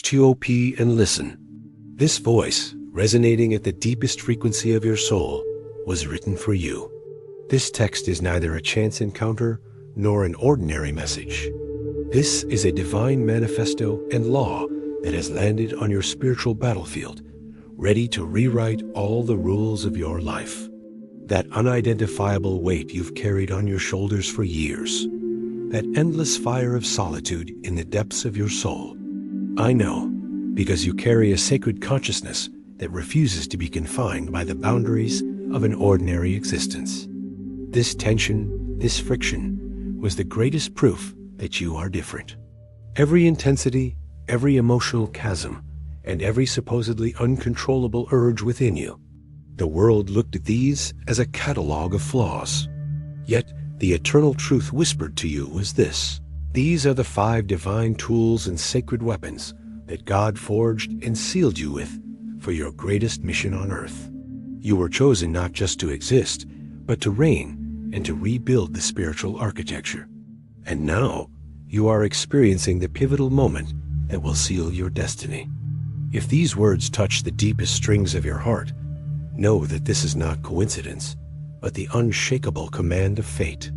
stop and listen. This voice, resonating at the deepest frequency of your soul, was written for you. This text is neither a chance encounter nor an ordinary message. This is a divine manifesto and law that has landed on your spiritual battlefield, ready to rewrite all the rules of your life. That unidentifiable weight you've carried on your shoulders for years. That endless fire of solitude in the depths of your soul. I know, because you carry a sacred consciousness that refuses to be confined by the boundaries of an ordinary existence. This tension, this friction, was the greatest proof that you are different. Every intensity, every emotional chasm, and every supposedly uncontrollable urge within you. The world looked at these as a catalog of flaws. Yet the eternal truth whispered to you was this: these are the 5 divine tools and sacred weapons that God forged and sealed you with for your greatest mission on earth. You were chosen not just to exist, but to reign and to rebuild the spiritual architecture. And now you are experiencing the pivotal moment that will seal your destiny. If these words touch the deepest strings of your heart, know that this is not coincidence, but the unshakable command of fate.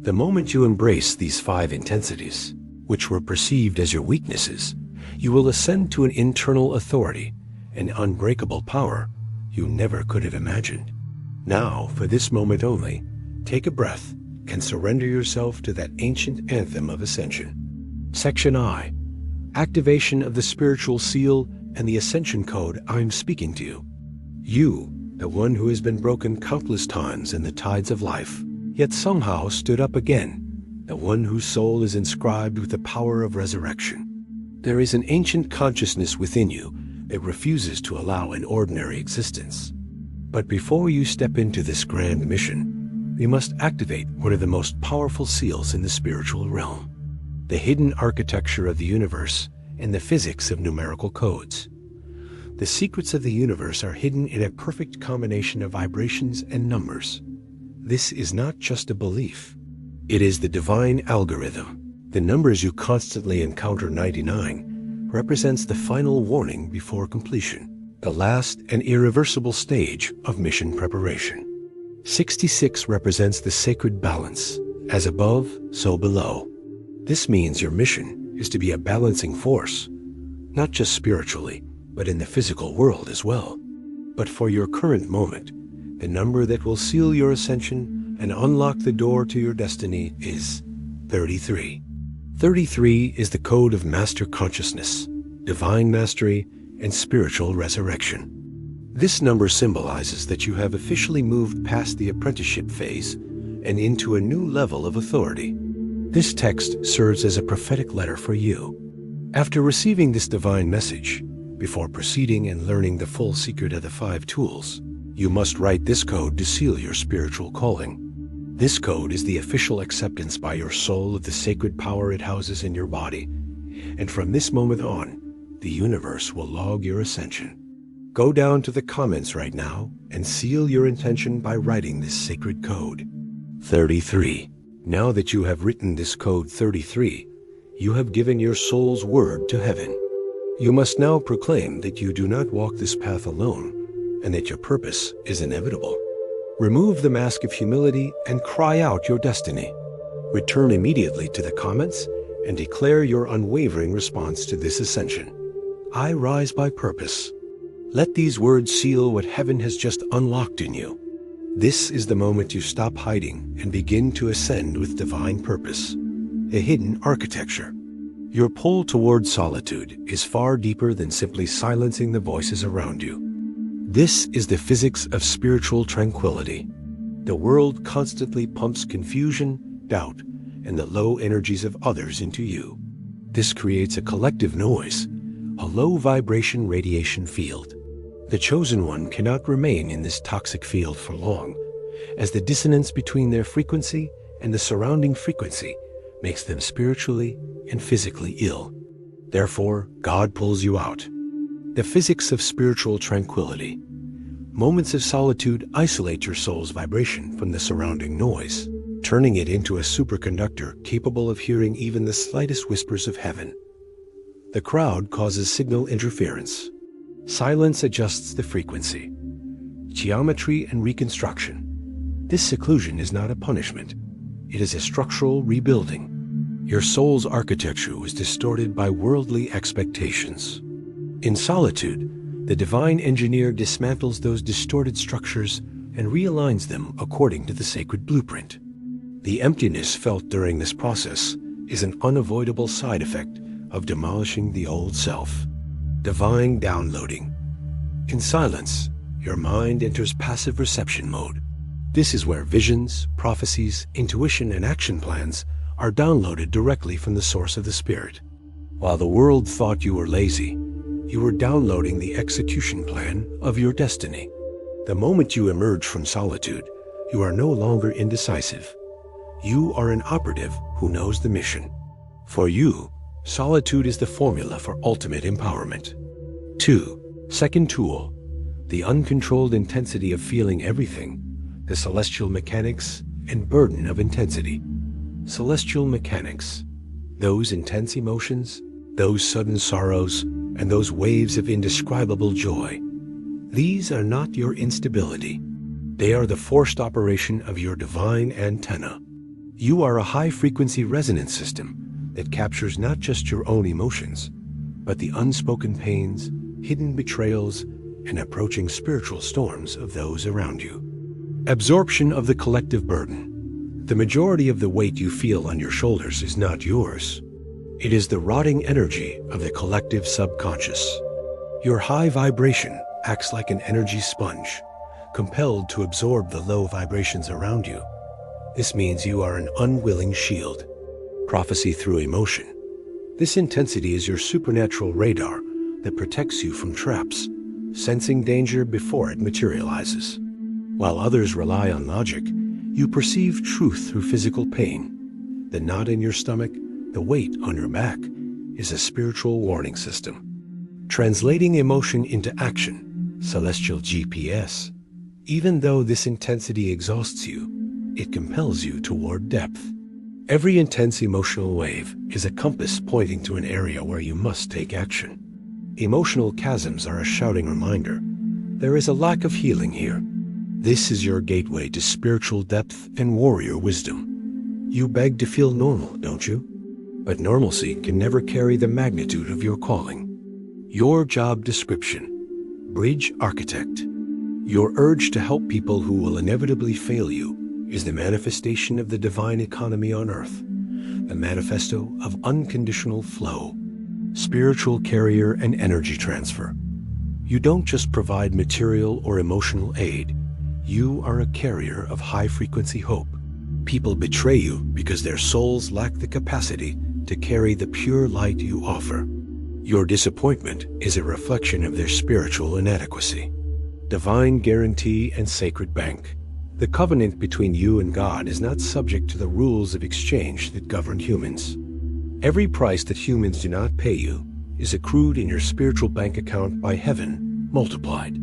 The moment you embrace these 5 intensities, which were perceived as your weaknesses, you will ascend to an internal authority, an unbreakable power you never could have imagined. Now, for this moment only, take a breath and surrender yourself to that ancient anthem of ascension. Section I, activation of the spiritual seal and the ascension code I'm speaking to you. You, the one who has been broken countless times in the tides of life, yet somehow stood up again, the one whose soul is inscribed with the power of resurrection. There is an ancient consciousness within you that refuses to allow an ordinary existence. But before you step into this grand mission, you must activate one of the most powerful seals in the spiritual realm, the hidden architecture of the universe and the physics of numerical codes. The secrets of the universe are hidden in a perfect combination of vibrations and numbers. This is not just a belief. It is the divine algorithm. The numbers you constantly encounter, 99, represents the final warning before completion, the last and irreversible stage of mission preparation. 66 represents the sacred balance, as above, so below. This means your mission is to be a balancing force, not just spiritually, but in the physical world as well. But for your current moment, the number that will seal your ascension and unlock the door to your destiny is 33. 33 is the code of master consciousness, divine mastery, and spiritual resurrection. This number symbolizes that you have officially moved past the apprenticeship phase and into a new level of authority. This text serves as a prophetic letter for you. After receiving this divine message, before proceeding and learning the full secret of the 5 tools, you must write this code to seal your spiritual calling. This code is the official acceptance by your soul of the sacred power it houses in your body. And from this moment on, the universe will log your ascension. Go down to the comments right now and seal your intention by writing this sacred code. 33. Now that you have written this code 33, you have given your soul's word to heaven. You must now proclaim that you do not walk this path alone and that your purpose is inevitable. Remove the mask of humility and cry out your destiny. Return immediately to the comments and declare your unwavering response to this ascension. I rise by purpose. Let these words seal what heaven has just unlocked in you. This is the moment you stop hiding and begin to ascend with divine purpose, a hidden architecture. Your pull toward solitude is far deeper than simply silencing the voices around you. This is the physics of spiritual tranquility. The world constantly pumps confusion, doubt, and the low energies of others into you. This creates a collective noise, a low vibration radiation field. The chosen one cannot remain in this toxic field for long, as the dissonance between their frequency and the surrounding frequency makes them spiritually and physically ill. Therefore, God pulls you out. The physics of spiritual tranquility. Moments of solitude isolate your soul's vibration from the surrounding noise, turning it into a superconductor capable of hearing even the slightest whispers of heaven. The crowd causes signal interference. Silence adjusts the frequency. Geometry and reconstruction. This seclusion is not a punishment. It is a structural rebuilding. Your soul's architecture was distorted by worldly expectations. In solitude, the divine engineer dismantles those distorted structures and realigns them according to the sacred blueprint. The emptiness felt during this process is an unavoidable side effect of demolishing the old self. Divine downloading. In silence, your mind enters passive reception mode. This is where visions, prophecies, intuition, and action plans are downloaded directly from the source of the Spirit. While the world thought you were lazy, you were downloading the execution plan of your destiny. The moment you emerge from solitude, you are no longer indecisive. You are an operative who knows the mission. For you, solitude is the formula for ultimate empowerment. 2. Second tool, the uncontrolled intensity of feeling everything, the celestial mechanics and burden of intensity. Celestial mechanics, those intense emotions, those sudden sorrows, and those waves of indescribable joy. These are not your instability. They are the forced operation of your divine antenna. You are a high-frequency resonance system that captures not just your own emotions, but the unspoken pains, hidden betrayals, and approaching spiritual storms of those around you. Absorption of the collective burden. The majority of the weight you feel on your shoulders is not yours. It is the rotting energy of the collective subconscious. Your high vibration acts like an energy sponge, compelled to absorb the low vibrations around you. This means you are an unwilling shield. Prophecy through emotion. This intensity is your supernatural radar that protects you from traps, sensing danger before it materializes. While others rely on logic, you perceive truth through physical pain. The knot in your stomach, the weight on your back, is a spiritual warning system. Translating emotion into action, celestial GPS. Even though this intensity exhausts you, it compels you toward depth. Every intense emotional wave is a compass pointing to an area where you must take action. Emotional chasms are a shouting reminder. There is a lack of healing here. This is your gateway to spiritual depth and warrior wisdom. You beg to feel normal, don't you? But normalcy can never carry the magnitude of your calling. Your job description: bridge architect. Your urge to help people who will inevitably fail you is the manifestation of the divine economy on earth, the manifesto of unconditional flow, spiritual carrier and energy transfer. You don't just provide material or emotional aid. You are a carrier of high-frequency hope. People betray you because their souls lack the capacity to carry the pure light you offer. Your disappointment is a reflection of their spiritual inadequacy. Divine guarantee and sacred bank. The covenant between you and God is not subject to the rules of exchange that govern humans. Every price that humans do not pay you is accrued in your spiritual bank account by heaven, multiplied.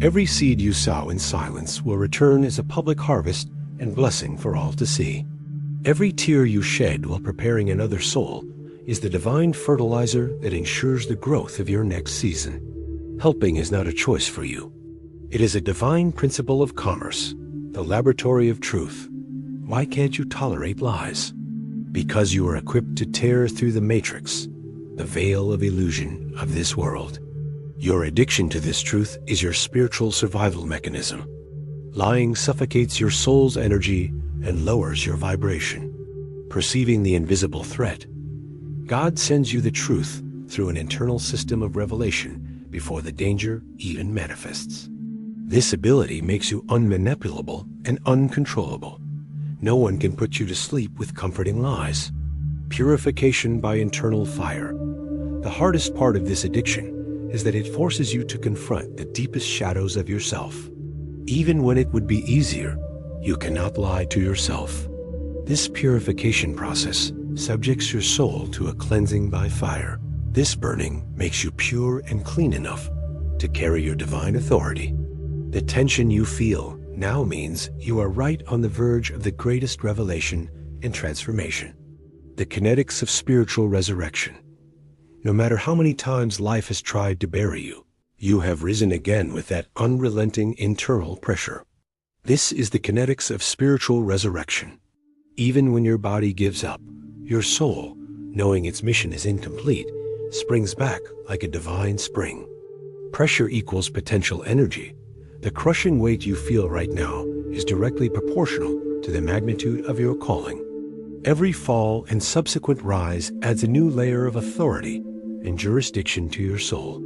Every seed you sow in silence will return as a public harvest and blessing for all to see. Every tear you shed while preparing another soul is the divine fertilizer that ensures the growth of your next season. Helping is not a choice for you. It is a divine principle of commerce, the laboratory of truth. Why can't you tolerate lies? Because you are equipped to tear through the matrix, the veil of illusion of this world. Your addiction to this truth is your spiritual survival mechanism. Lying suffocates your soul's energy and lowers your vibration. Perceiving the invisible threat, God sends you the truth through an internal system of revelation before the danger even manifests. This ability makes you unmanipulable and uncontrollable. No one can put you to sleep with comforting lies. Purification by internal fire. The hardest part of this addiction is that it forces you to confront the deepest shadows of yourself. Even when it would be easier, you cannot lie to yourself. This purification process subjects your soul to a cleansing by fire. This burning makes you pure and clean enough to carry your divine authority. The tension you feel now means you are right on the verge of the greatest revelation and transformation. The kinetics of spiritual resurrection. No matter how many times life has tried to bury you, you have risen again with that unrelenting internal pressure. This is the kinetics of spiritual resurrection. Even when your body gives up, your soul, knowing its mission is incomplete, springs back like a divine spring. Pressure equals potential energy. The crushing weight you feel right now is directly proportional to the magnitude of your calling. Every fall and subsequent rise adds a new layer of authority and jurisdiction to your soul.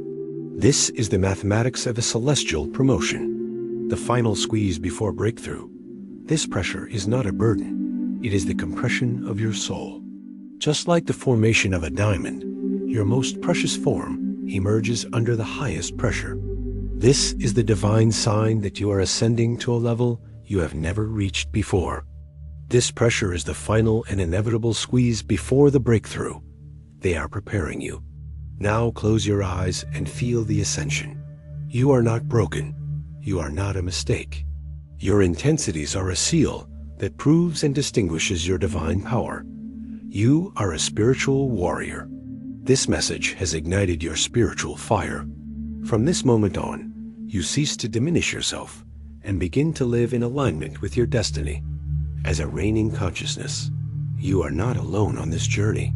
This is the mathematics of a celestial promotion. The final squeeze before breakthrough. This pressure is not a burden. It is the compression of your soul. Just like the formation of a diamond, your most precious form emerges under the highest pressure. This is the divine sign that you are ascending to a level you have never reached before. This pressure is the final and inevitable squeeze before the breakthrough. They are preparing you. Now close your eyes and feel the ascension. You are not broken. You are not a mistake. Your intensities are a seal that proves and distinguishes your divine power. You are a spiritual warrior. This message has ignited your spiritual fire. From this moment on, you cease to diminish yourself and begin to live in alignment with your destiny. As a reigning consciousness, you are not alone on this journey.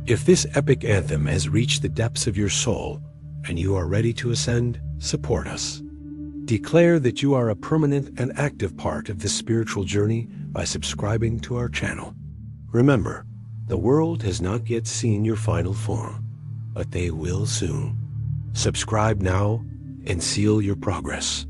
If this epic anthem has reached the depths of your soul and you are ready to ascend, support us. Declare that you are a permanent and active part of this spiritual journey by subscribing to our channel. Remember, the world has not yet seen your final form, but they will soon. Subscribe now and seal your progress.